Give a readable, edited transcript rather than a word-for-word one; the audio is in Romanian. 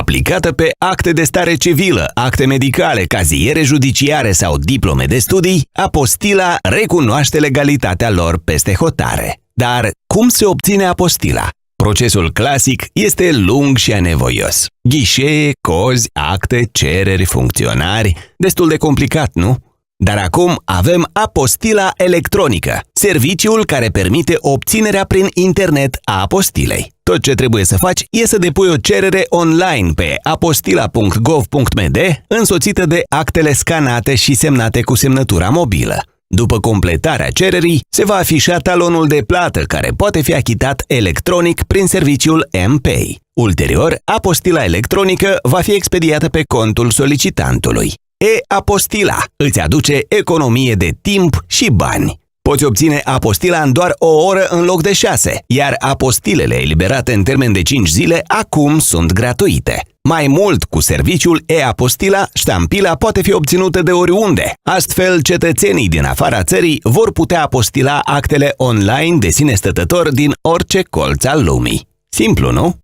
aplicată pe acte de stare civilă, acte medicale, caziere judiciare sau diplome de studii, apostila recunoaște legalitatea lor peste hotare. Dar cum se obține apostila? Procesul clasic este lung și anevoios. Ghișee, cozi, acte, cereri, funcționari, destul de complicat, nu? Dar acum avem apostila electronică, serviciul care permite obținerea prin internet a apostilei. Tot ce trebuie să faci e să depui o cerere online pe apostila.gov.md, însoțită de actele scanate și semnate cu semnătura mobilă. După completarea cererii, se va afișa talonul de plată care poate fi achitat electronic prin serviciul mPay. Ulterior, apostila electronică va fi expediată pe contul solicitantului. E-apostila îți aduce economie de timp și bani. Poți obține apostila în doar o oră în loc de 6, iar apostilele eliberate în termen de 5 zile acum sunt gratuite. Mai mult, cu serviciul e-apostila, ștampila poate fi obținută de oriunde. Astfel, cetățenii din afara țării vor putea apostila actele online de sine stătător din orice colț al lumii. Simplu, nu?